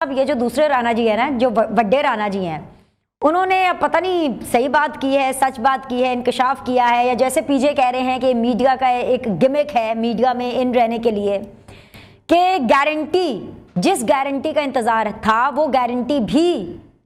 अब ये जो दूसरे राणा जी है ना, जो बड़े राणा जी हैं, उन्होंने पता नहीं सही बात की है, सच बात की है, इंकशाफ किया है, या जैसे पीजे कह रहे हैं कि मीडिया का एक गिमिक है मीडिया में इन रहने के लिए, कि गारंटी, जिस गारंटी का इंतजार था वो गारंटी भी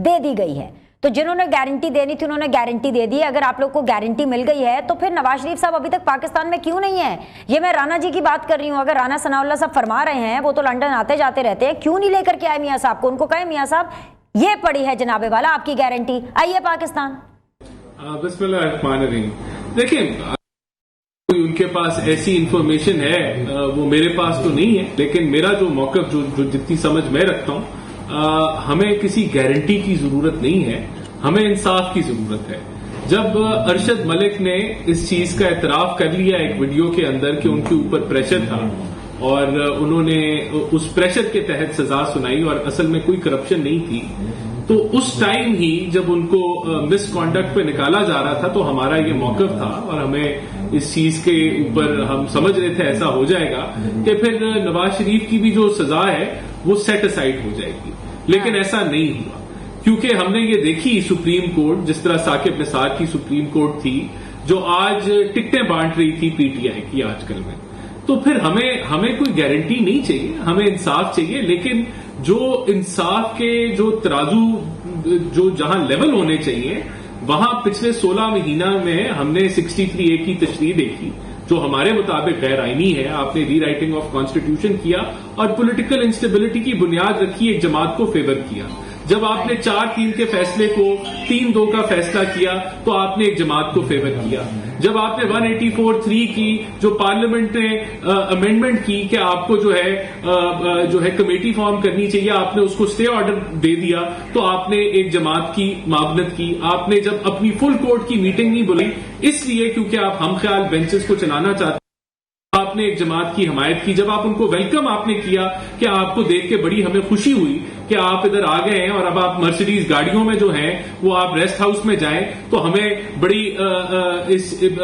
दे दी गई है। तो जिन्होंने गारंटी देनी थी उन्होंने गारंटी दे दी। अगर आप लोग को गारंटी मिल गई है तो फिर नवाज शरीफ साहब अभी तक पाकिस्तान में क्यों नहीं है? ये मैं राणा जी की बात कर रही हूँ। अगर राणा सनाउल्लाह साहब फरमा रहे हैं, वो तो लंदन आते जाते रहते हैं, क्यों नहीं लेकर के आए मियाँ साहब को? उनको कहे मियाँ साहब ये पड़ी है जनाबे वाला आपकी गारंटी, आइए पाकिस्तान। बिस्मिल्लाहिर्रहमानिर्रहीम। देखिए, उनके पास ऐसी इंफॉर्मेशन है, वो मेरे पास तो नहीं है, लेकिन मेरा जो मौकफ, जो जितनी समझ मैं रखता हूँ, हमें किसी गारंटी की जरूरत नहीं है, हमें इंसाफ की जरूरत है। जब अरशद मलिक ने इस चीज का एतराफ कर लिया एक वीडियो के अंदर कि उनके ऊपर प्रेशर था और उन्होंने उस प्रेशर के तहत सजा सुनाई और असल में कोई करप्शन नहीं थी, तो उस टाइम ही जब उनको मिसकॉन्डक्ट पे निकाला जा रहा था तो हमारा ये मौकफ था और हमें इस चीज के ऊपर हम समझ रहे थे ऐसा हो जाएगा कि फिर नवाज शरीफ की भी जो सजा है वो सेट असाइड हो जाएगी, लेकिन ऐसा नहीं हुआ। क्योंकि हमने ये देखी सुप्रीम कोर्ट, जिस तरह साकिब निसार की सुप्रीम कोर्ट थी जो आज टिकटें बांट रही थी पीटीआई की आजकल में, तो फिर हमें कोई गारंटी नहीं चाहिए, हमें इंसाफ चाहिए। लेकिन जो इंसाफ के जो तराजू जो जहां लेवल होने चाहिए, वहां पिछले 16 महीना में हमने 63A की तशरीह देखी जो हमारे मुताबिक गैर आईनी है। आपने रीराइटिंग ऑफ कॉन्स्टिट्यूशन किया और पॉलिटिकल इंस्टेबिलिटी की बुनियाद रखी, एक जमात को फेवर किया। जब आपने 4-3 के फैसले को 3-2 का फैसला किया तो आपने एक जमात को फेवर किया। जब आपने 184(3) की जो पार्लियामेंट ने अमेंडमेंट की कि आपको जो है कमेटी फॉर्म करनी चाहिए, आपने उसको स्टे ऑर्डर दे दिया, तो आपने एक जमात की मावनत की। आपने जब अपनी फुल कोर्ट की मीटिंग नहीं बुलाई, इसलिए क्योंकि आप हम ख्याल बेंचेस को चलाना चाहते, आपने एक जमात की हमायत की। जब आप उनको वेलकम आपने किया कि आपको देख के बड़ी हमें खुशी हुई कि आप इधर आ गए हैं और अब आप मर्सिडीज गाड़ियों में जो हैं वो आप रेस्ट हाउस में जाएं, तो हमें बड़ी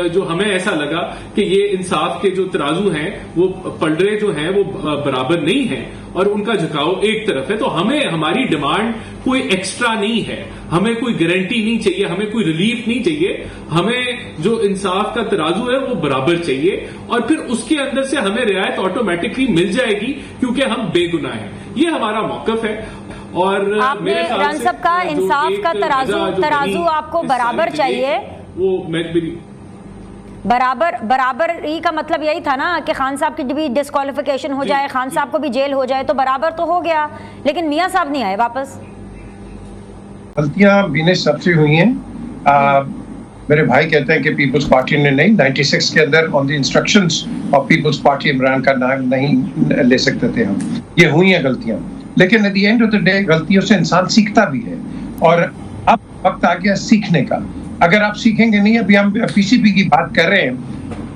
जो हमें ऐसा लगा कि ये इंसाफ के जो तराजू हैं वो पलड़े जो हैं वो बराबर नहीं है और उनका झुकाव एक तरफ है। तो हमें हमारी डिमांड कोई एक्स्ट्रा नहीं है, हमें कोई गारंटी नहीं चाहिए, हमें कोई रिलीफ नहीं चाहिए, हमें जो इंसाफ का तराजू है वो बराबर चाहिए और फिर उसके अंदर से हमें रियायत ऑटोमेटिकली मिल जाएगी क्योंकि हम बेगुनाह हैं। ये हमारा मौकफ है। और आपने रनसब का इंसाफ का तराजू आपको बराबर चाहिए, वो मेरी बराबरी का मतलब यही था ना कि खान साहब की भी डिस्क्वालिफिकेशन हो जाए, खान साहब को भी जेल हो जाए, तो बराबर तो हो गया, लेकिन मियां साहब नहीं आए वापस। गलतियां बीने सबसे हुई हैं। मेरे भाई कहते हैं कि पीपल्स पार्टी ने नहीं, 96 के अंदर on the instructions of Peoples Party Imran का नाम नहीं ले सकते थे हम। ये हुई हैं गलतियां, लेकिन eight the end of the day गलतियों से इंसान सीखता भी है और अब वक्त आ गया सीखने का। अगर आप सीखेंगे नहीं, अभी हम पीसीपी की बात कर रहे हैं,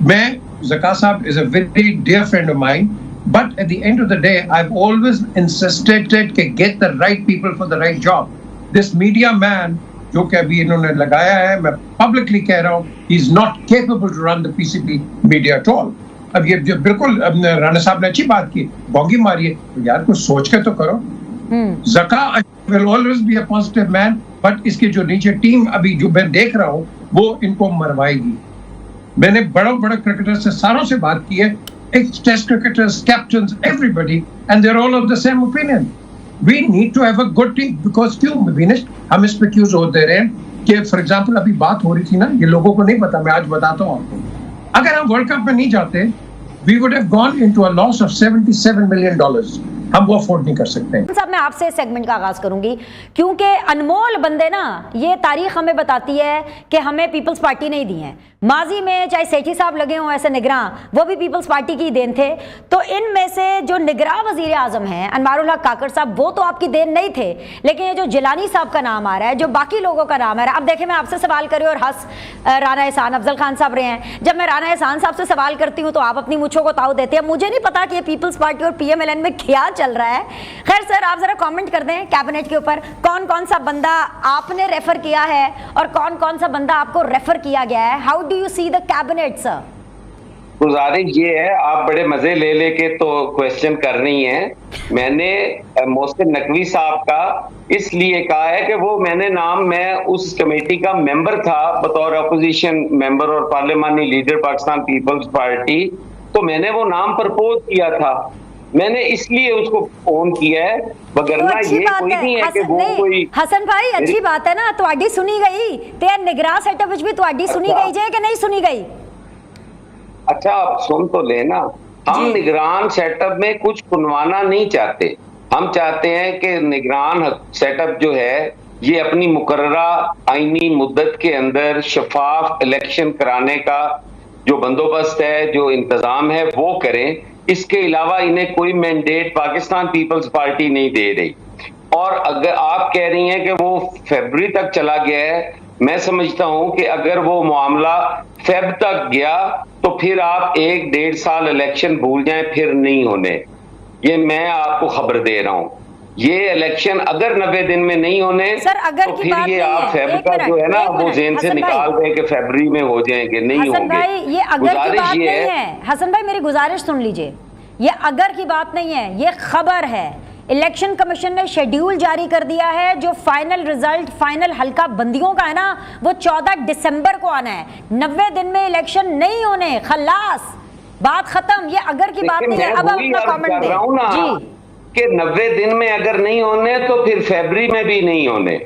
मैं ज़का साहब is a very dear friend of mine, but at the end of the day I have always insisted कि get the right people for the right job. This media man जो कि अभी इन्होंने लगाया है, मैं पब्लिकली कह रहा हूँ, he is not capable to run the PCP media at all. अब ये जो बिल्कुल राणा साहब ने अच्छी बात की, बोंगी मारी है, तो यार कुछ सोच के तो करो। Zaka will always be a positive man, but इसकी जो नीचे टीम अभी जो मैं देख रहा हूँ वो इनको मरवाएगी। मैंने बड़े क्रिकेटर से सारों से बात की है, ex test cricketers, captains, everybody, and they are all of the same opinion. We need to have a good team because क्यों विनेश हम इस पे क्यों जोर दे रहे हैं कि फॉर एग्जांपल अभी बात हो रही थी ना, ये लोगों को नहीं पता, मैं आज बताता हूँ आपको। अगर हम वर्ल्ड कप में नहीं जाते, we would have gone into a loss of $77 million। हम वो अफोर्ड नहीं कर सकते। साहब मैं आपसे इस सेगमेंट का आगाज करूंगी क्योंकि अनमोल बंदे ना, ये तारीख हमें बताती है कि हमें पीपल्स पार्टी नहीं दी है। माजी में चाहे सेठी साहब लगे हों ऐसे निगरां, वो भी पीपल्स पार्टी की देन थे। तो इनमें से जो निगरां वजीर आजम हैं अनवारुल हक काकड़ साहब, वो तो आपकी देन नहीं थे, लेकिन ये जो जिलानी साहब का नाम आ रहा है, जो बाकी लोगों का नाम आ रहा है। अब देखें, मैं आपसे सवाल करी और राना एहसान अफजल खान साहब रहे हैं। जब मैं राना एहसान साहब से सवाल करती हूँ तो आप अपनी मुझों को ताव देते हैं। मुझे नहीं पता कि ये पीपल्स पार्टी और पीएमएलएन में क्या चल रहा है। खैर सर, आप जरा कमेंट कर दें कैबिनेट के ऊपर, कौन कौन सा बंदा आपने रेफर किया है और कौन कौन सा बंदा आपको रेफर किया गया है। How do you see the cabinet sir? गुजारिश ये है, आप बड़े मजे ले लेके तो क्वेश्चन कर रही हैं। मैंने मोहसिन नकवी साहब का इसलिए कहा है कि वो मैं उस कमेटी का मेंबर था बतौर अपोजिशन मेंबर और पार्लियामानी लीडर पाकिस्तान पीपल्स पार्टी, तो मैंने वो नाम प्रपोज किया था, मैंने इसलिए उसको फोन किया है, वगरना अच्छी ये बात कोई नहीं है कि हसन, वो नहीं, कोई हसन भाई अच्छी बात है ना, ਤੁਹਾਡੀ सुनी गई ते निगरान सेटअप विच भी ਤੁਹਾਡੀ सुनी अच्छा। गई जे कि नहीं सुनी गई? अच्छा आप सुन तो लेना, हम जी। निगरान सेटअप में कुछ कुनवाना नहीं चाहते। हम चाहते हैं कि निगरान सेटअप जो है ये अपनी मुकर्ररा आईनी मुद्दत के अंदर शफाफ इलेक्शन कराने का जो बंदोबस्त है, जो इंतजाम है वो करें। इसके अलावा इन्हें कोई मैंडेट पाकिस्तान पीपल्स पार्टी नहीं दे रही। और अगर आप कह रही हैं कि वो फरवरी तक चला गया है, मैं समझता हूं कि अगर वो मामला फेब तक गया तो फिर आप 1-1.5 साल इलेक्शन भूल जाएं, फिर नहीं होने। ये मैं आपको खबर दे रहा हूं। ये इलेक्शन अगर 90 दिन में नहीं होने सर, अगर तो की फिर बात ये नहीं आप है, फेब एक का मिनट, जो है ना एक वो मिनट, जेन से हसन निकाल भाई, दें कि फरवरी में हो जाएंगे, नहीं हसन होंगे। भाई ये अगर की गुजारिश बात ये नहीं है, हसन भाई मेरी गुजारिश सुन लीजिए, ये अगर की बात नहीं है, ये खबर है। इलेक्शन कमीशन ने शेड्यूल जारी कर दिया है, जो फाइनल रिजल्ट फाइनल हल्का बंदियों का है ना वो 14 दिसंबर को आना है। 90 दिन में इलेक्शन नहीं होने, खल्लास, बात खत्म। ये अगर की बात नहीं है। अब आप अपना कमेंट दें जी। कि 90 दिन में अगर नहीं होने तो फिर फरवरी में भी नहीं होने,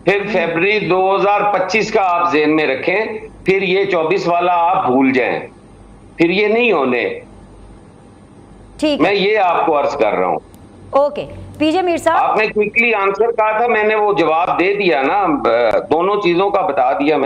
फिर फरवरी 2025 का आप जेहन में रखें, फिर ये 24 वाला आप भूल जाएं, फिर ये नहीं होने। ठीक मैं है, ये आपको अर्ज कर रहा हूं। ओके पीजे मीर साहब, आपने क्विकली आंसर कहा था, मैंने वो जवाब दे दिया ना, दोनों चीजों का बता दिया मैंने।